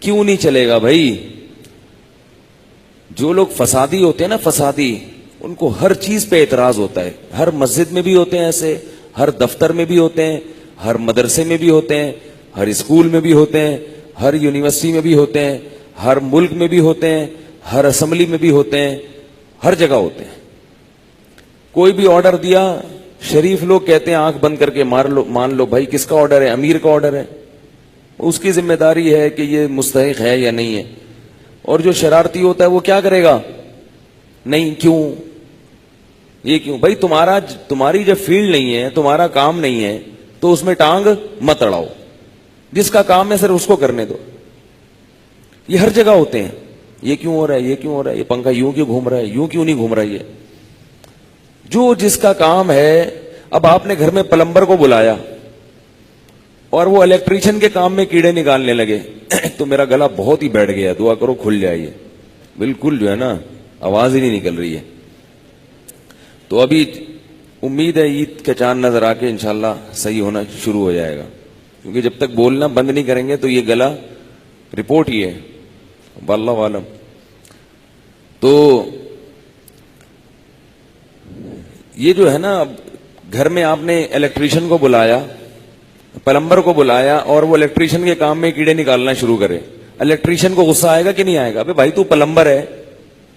کیوں نہیں چلے گا بھائی؟ جو لوگ فسادی ہوتے ہیں نا، فسادی، ان کو ہر چیز پہ اعتراض ہوتا ہے. ہر مسجد میں بھی ہوتے ہیں ایسے، ہر دفتر میں بھی ہوتے ہیں، ہر مدرسے میں بھی ہوتے ہیں، ہر اسکول میں بھی ہوتے ہیں، ہر یونیورسٹی میں بھی ہوتے ہیں، ہر ملک میں بھی ہوتے ہیں، ہر اسمبلی میں بھی ہوتے ہیں، ہر جگہ ہوتے ہیں. کوئی بھی آرڈر دیا، شریف لوگ کہتے ہیں آنکھ بند کر کے مان لو بھائی کس کا آرڈر ہے؟ امیر کا آرڈر ہے. اس کی ذمہ داری ہے کہ یہ مستحق ہے یا نہیں ہے. اور جو شرارتی ہوتا ہے وہ کیا کرے گا؟ نہیں، کیوں؟ یہ کیوں بھائی؟ تمہاری جب فیلڈ نہیں ہے، تمہارا کام نہیں ہے، تو اس میں ٹانگ مت اڑاؤ. جس کا کام ہے سر اس کو کرنے دو. یہ ہر جگہ ہوتے ہیں. یہ کیوں ہو رہا ہے؟ یہ کیوں ہو رہا ہے؟ یہ پنکھا یوں کیوں گھوم رہا ہے؟ یوں کیوں نہیں گھوم رہا ہے؟ یہ جو جس کا کام ہے. اب آپ نے گھر میں پلمبر کو بلایا اور وہ الیکٹریشین کے کام میں کیڑے نکالنے لگے تو میرا گلا بہت ہی بیٹھ گیا. دعا کرو کھل جائے. بالکل جو ہے نا آواز ہی نہیں نکل رہی ہے. تو ابھی امید ہے عید کے چاند نظر آ کے انشاءاللہ صحیح ہونا شروع ہو جائے گا، کیونکہ جب تک بولنا بند نہیں کریں گے تو یہ گلا رپورٹ ہی ہے، واللہ عالم. تو یہ جو ہے نا، گھر میں آپ نے الیکٹریشین کو بلایا، پلمبر کو بلایا، اور وہ الیکٹریشین کے کام میں کیڑے نکالنا شروع کرے. الیکٹریشین کو غصہ آئے گا کہ نہیں آئے گا؟ ابے بھائی تو پلمبر ہے،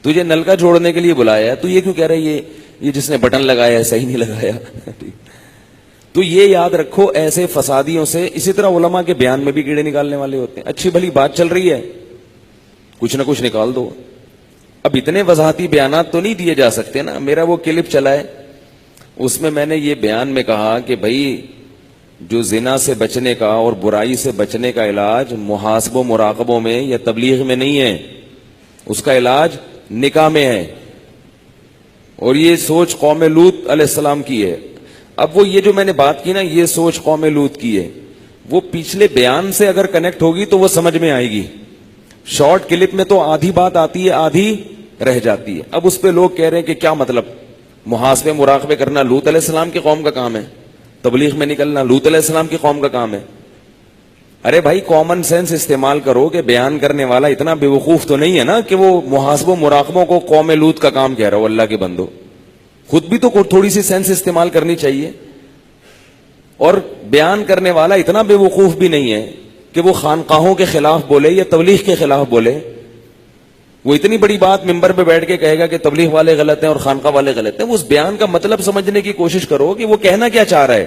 تجھے نل کا جوڑنے کے لیے بلایا ہے، تو یہ کیوں کہہ رہا ہے یہ جس نے بٹن لگایا ہے صحیح نہیں لگایا؟ تو یہ یاد رکھو، ایسے فسادیوں سے. اسی طرح علماء کے بیان میں بھی کیڑے نکالنے والے ہوتے ہیں. اچھی بھلی بات چل رہی ہے، کچھ نہ کچھ نکال دو. اب اتنے وضاحتی بیانات تو نہیں دیے جا سکتے نا. میرا وہ کلپ چلا ہے، اس میں نے یہ بیان میں کہا کہ بھائی جو زنا سے بچنے کا اور برائی سے بچنے کا علاج محاسب و مراقبوں میں یا تبلیغ میں نہیں ہے، اس کا علاج نکاح میں ہے. اور یہ سوچ قوم لوط علیہ السلام کی ہے. اب وہ یہ جو میں نے بات کی نا، یہ سوچ قوم لوط کی ہے. وہ پچھلے بیان سے اگر کنیکٹ ہوگی تو وہ سمجھ میں آئے گی. شارٹ کلپ میں تو آدھی بات آتی ہے، آدھی رہ جاتی ہے. اب اس پہ لوگ کہہ رہے ہیں کہ کیا مطلب؟ محاسبے مراقبے کرنا لوط علیہ السلام کی قوم کا کام ہے، تبلیغ میں نکلنا لوط علیہ السلام کی قوم کا کام ہے. ارے بھائی کامن سینس استعمال کرو کہ بیان کرنے والا اتنا بے وقوف تو نہیں ہے نا کہ وہ محاسبوں مراقبوں کو قوم لوط کا کام کہہ رہا ہو. اللہ کے بندو، خود بھی تو تھوڑی سی سینس استعمال کرنی چاہیے. اور بیان کرنے والا اتنا بے وقوف بھی نہیں ہے کہ وہ خانقاہوں کے خلاف بولے یا تبلیغ کے خلاف بولے. وہ اتنی بڑی بات ممبر پہ بیٹھ کے کہے گا کہ تبلیغ والے غلط ہیں اور خانقاہ والے غلط ہیں. اس بیان کا مطلب سمجھنے کی کوشش کرو کہ وہ کہنا کیا چاہ رہا ہے.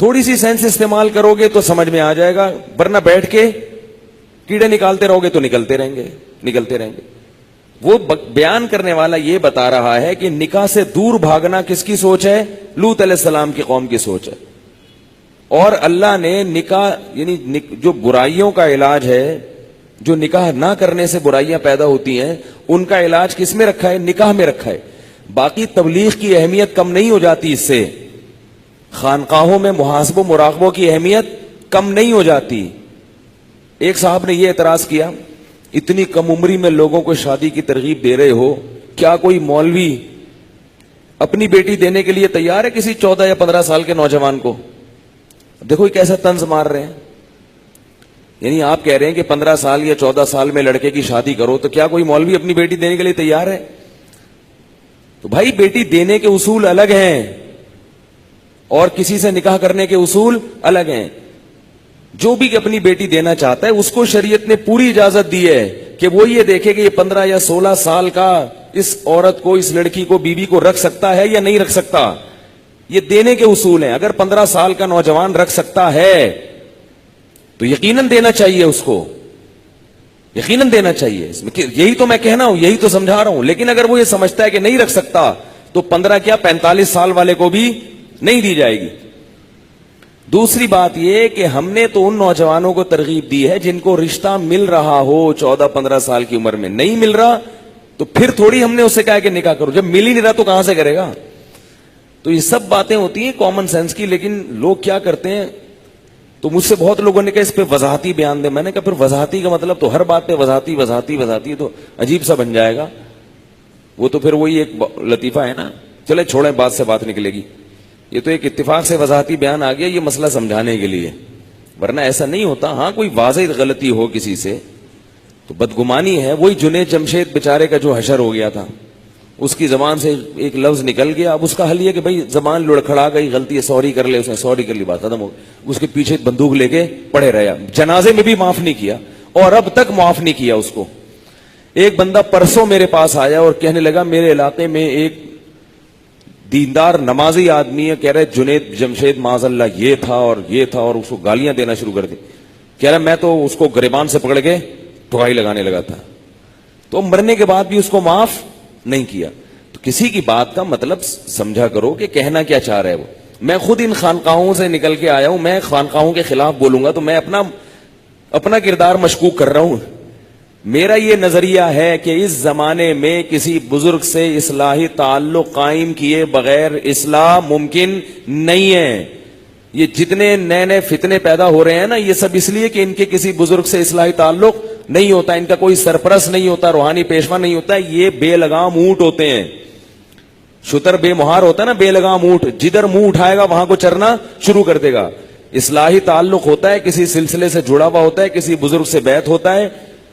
تھوڑی سی سینس استعمال کرو گے تو سمجھ میں آ جائے گا، ورنہ بیٹھ کے کیڑے نکالتے رہو گے تو نکلتے رہیں گے. وہ بیان کرنے والا یہ بتا رہا ہے کہ نکاح سے دور بھاگنا کس کی سوچ ہے؟ لوط علیہ السلام کی قوم کی سوچ ہے. اور اللہ نے نکاح یعنی جو برائیوں کا علاج ہے، جو نکاح نہ کرنے سے برائیاں پیدا ہوتی ہیں، ان کا علاج کس میں رکھا ہے؟ نکاح میں رکھا ہے. باقی تبلیغ کی اہمیت کم نہیں ہو جاتی اس سے، خانقاہوں میں محاسب و مراقبوں کی اہمیت کم نہیں ہو جاتی. ایک صاحب نے یہ اعتراض کیا، اتنی کم عمری میں لوگوں کو شادی کی ترغیب دے رہے ہو، کیا کوئی مولوی اپنی بیٹی دینے کے لیے تیار ہے کسی 14 یا 15 سال کے نوجوان کو؟ دیکھو یہ کیسا طنز مار رہے ہیں. یعنی آپ کہہ رہے ہیں کہ 15 سال یا 14 سال میں لڑکے کی شادی کرو، تو کیا کوئی مولوی اپنی بیٹی دینے کے لیے تیار ہے؟ تو بھائی بیٹی دینے کے اصول الگ ہیں اور کسی سے نکاح کرنے کے اصول الگ ہیں. جو بھی اپنی بیٹی دینا چاہتا ہے اس کو شریعت نے پوری اجازت دی ہے کہ وہ یہ دیکھے کہ یہ 15 یا 16 سال کا اس عورت کو، اس لڑکی کو، بیوی کو رکھ سکتا ہے یا نہیں رکھ سکتا. یہ دینے کے اصول ہیں. اگر 15 سال کا نوجوان رکھ سکتا ہے تو یقیناً دینا چاہیے، اس کو یقیناً دینا چاہیے. یہی تو میں کہنا ہوں، یہی تو سمجھا رہا ہوں. لیکن اگر وہ یہ سمجھتا ہے کہ نہیں رکھ سکتا تو 15 کیا 45 سال والے کو بھی نہیں دی جائے گی. دوسری بات یہ کہ ہم نے تو ان نوجوانوں کو ترغیب دی ہے جن کو رشتہ مل رہا ہو 14-15 سال کی عمر میں. نہیں مل رہا تو پھر تھوڑی ہم نے اسے کہا کہ نکاح کرو. جب مل ہی نہیں رہا تو کہاں سے کرے گا؟ تو یہ سب باتیں ہوتی ہیں کامن سینس کی. لیکن لوگ کیا کرتے ہیں، تو مجھ سے بہت لوگوں نے کہا اس پہ وضاحتی بیان دے. میں نے کہا پھر وضاحتی کا مطلب تو ہر بات پہ وضاحتی تو عجیب سا بن جائے گا. وہ تو پھر وہی ایک لطیفہ ہے نا، چلے چھوڑیں، بات سے بات نکلے گی. یہ تو ایک اتفاق سے وضاحتی بیان آ گیا، یہ مسئلہ سمجھانے کے لیے. ورنہ ایسا نہیں ہوتا. ہاں کوئی واضح غلطی ہو کسی سے تو بدگمانی ہے. وہی جنید جمشید بیچارے کا جو حشر ہو گیا تھا, اس کی زبان سے ایک لفظ نکل گیا, اب اس کا حل یہ کہ بھائی زبان لڑکھڑا گئی, غلطی ہے, سوری کر لے, اس نے سوری کر لی, بات ختم ہو گئی. اس کے پیچھے بندوق لے کے پڑے رہا, جنازے میں بھی معاف نہیں کیا اور اب تک معاف نہیں کیا اس کو. ایک بندہ پرسوں میرے پاس آیا اور کہنے لگا میرے علاقے میں ایک دیندار نمازی آدمی ہے, کہہ رہے جنید جمشید معاذ اللہ یہ تھا اور یہ تھا, اور اس کو گالیاں دینا شروع کر دی. کہہ رہا میں تو اس کو گریبان سے پکڑ کے ٹھکائی لگانے لگا تھا, تو مرنے کے بعد بھی اس کو معاف نہیں کیا. تو کسی کی بات کا مطلب سمجھا کرو کہ کہنا کیا چاہ رہا ہے وہ. میں خود ان خانقاہوں سے نکل کے آیا ہوں, میں خانقاہوں کے خلاف بولوں گا تو میں اپنا کردار مشکوک کر رہا ہوں. میرا یہ نظریہ ہے کہ اس زمانے میں کسی بزرگ سے اصلاحی تعلق قائم کیے بغیر اصلاح ممکن نہیں ہے. یہ جتنے نئے نئے فتنے پیدا ہو رہے ہیں نا, یہ سب اس لیے کہ ان کے کسی بزرگ سے اصلاحی تعلق نہیں ہوتا, ان کا کوئی سرپرست نہیں ہوتا, روحانی پیشوا نہیں ہوتا. یہ بے لگام اونٹ ہوتے ہیں. شتر بے مہار ہوتا ہے نا, بے لگام اونٹ, جدھر منہ اٹھائے گا وہاں کو چرنا شروع کر دے گا. اصلاحی تعلق ہوتا ہے, کسی سلسلے سے جڑا ہوا ہوتا ہے, کسی بزرگ سے بیعت ہوتا ہے,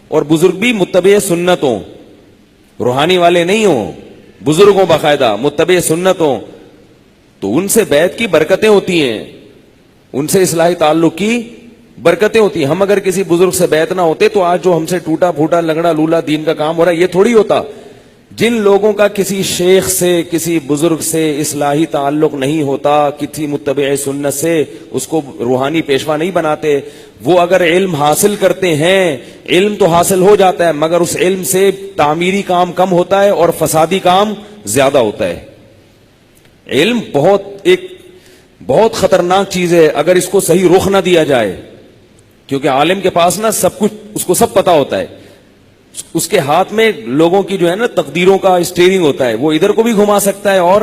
اور بزرگ بھی متبع سنت ہوں, روحانی والے نہیں ہوں, بزرگ ہوں باقاعدہ متبع سنت ہوں, تو ان سے بیعت کی برکتیں ہوتی ہیں, ان سے اصلاحی تعلق کی برکتیں ہوتی ہیں. ہم اگر کسی بزرگ سے بیعت نہ ہوتے تو آج جو ہم سے ٹوٹا پھوٹا لنگڑا لولا دین کا کام ہو رہا ہے یہ تھوڑی ہوتا. جن لوگوں کا کسی شیخ سے کسی بزرگ سے اصلاحی تعلق نہیں ہوتا, کسی متبع سنت سے اس کو روحانی پیشوا نہیں بناتے, وہ اگر علم حاصل کرتے ہیں, علم تو حاصل ہو جاتا ہے مگر اس علم سے تعمیری کام کم ہوتا ہے اور فسادی کام زیادہ ہوتا ہے. علم بہت خطرناک چیز ہے اگر اس کو صحیح رخ نہ دیا جائے, کیونکہ عالم کے پاس نا سب کچھ, اس کو سب پتا ہوتا ہے, اس کے ہاتھ میں لوگوں کی جو ہے نا تقدیروں کا اسٹیئرنگ ہوتا ہے, وہ ادھر کو بھی گھما سکتا ہے اور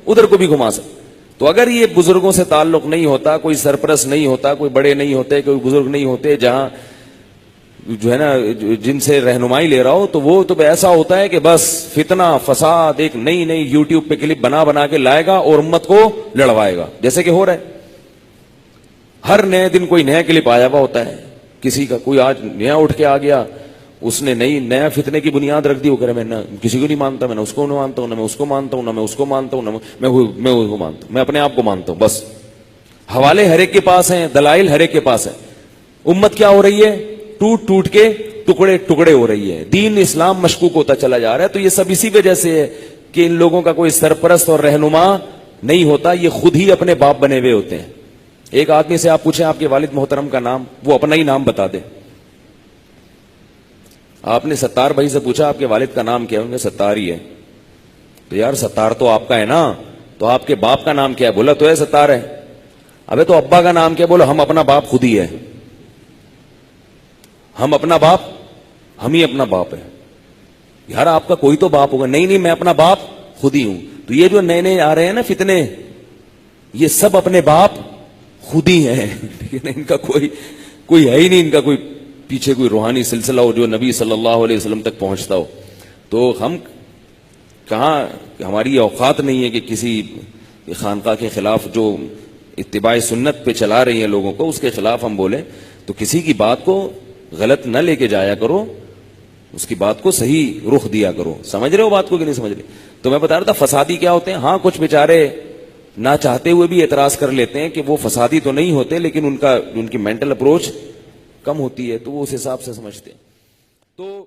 ادھر کو بھی گھما سکتا ہے. تو اگر یہ بزرگوں سے تعلق نہیں ہوتا, کوئی سرپرست نہیں ہوتا, کوئی بڑے نہیں ہوتے, کوئی بزرگ نہیں ہوتے جہاں جو ہے نا جن سے رہنمائی لے رہا ہو, تو وہ تو ایسا ہوتا ہے کہ بس فتنہ فساد ایک نئی نئی یوٹیوب پہ کلپ بنا کے لائے گا اور امت کو لڑوائے گا, جیسے کہ ہو رہا ہے. ہر نئے دن کوئی نیا کلپ آیا ہوا ہوتا ہے کسی کا, کوئی آج نیا اٹھ کے آ گیا, اس نے نیا فتنے کی بنیاد رکھ دی, وہ کہہ رہا میں کسی کو نہیں مانتا, میں نے اس کو نہیں مانتا ہوں, نہ میں اس کو مانتا ہوں, نہ میں اس کو مانتا ہوں, نہ میں اس کو مانتا ہوں, میں اپنے آپ کو مانتا ہوں. بس حوالے ہر ایک کے پاس ہیں, دلائل ہر ایک کے پاس ہیں. امت کیا ہو رہی ہے, ٹوٹ ٹوٹ کے ٹکڑے ٹکڑے ہو رہی ہے, دین اسلام مشکوک ہوتا چلا جا رہا ہے. تو یہ سب اسی وجہ سے ہے کہ ان لوگوں کا کوئی سرپرست اور رہنما نہیں ہوتا, یہ خود ہی اپنے باپ بنے ہوئے ہوتے ہیں. ایک آدمی سے آپ پوچھیں آپ کے والد محترم کا نام, وہ اپنا ہی نام بتا دے. آپ نے ستار بھائی سے پوچھا آپ کے والد کا نام کیا, انہیں ستار ہی ہے. تو یار ستار تو آپ کا ہے نا, تو آپ کے باپ کا نام کیا ہے, بولا تو ہے ستار ہے. ابے تو ابا کا نام کیا, بولا ہم اپنا باپ خود ہی ہے, ہم اپنا باپ, ہم ہی اپنا باپ ہے. یار آپ کا کوئی تو باپ ہوگا, نہیں میں اپنا باپ خود ہی ہوں. تو یہ جو نئے نئے آ رہے ہیں نا فتنے, یہ سب اپنے باپ خود ہی ہیں, ان کا کوئی ہے ہی نہیں, ان کا کوئی پیچھے کوئی روحانی سلسلہ ہو جو نبی صلی اللہ علیہ وسلم تک پہنچتا ہو. تو ہم کہاں, ہماری اوقات نہیں ہے کہ کسی خانقاہ کے خلاف جو اتباع سنت پہ چلا رہی ہیں لوگوں کو, اس کے خلاف ہم بولیں. تو کسی کی بات کو غلط نہ لے کے جایا کرو, اس کی بات کو صحیح رخ دیا کرو. سمجھ رہے ہو بات کو کہ نہیں سمجھ رہے؟ تو میں بتا رہا تھا فسادی کیا ہوتے ہیں. ہاں کچھ بیچارے نہ چاہتے ہوئے بھی اعتراض کر لیتے ہیں کہ وہ فسادی تو نہیں ہوتے, لیکن ان کی مینٹل اپروچ کم ہوتی ہے, تو وہ اس حساب سے سمجھتے ہیں. تو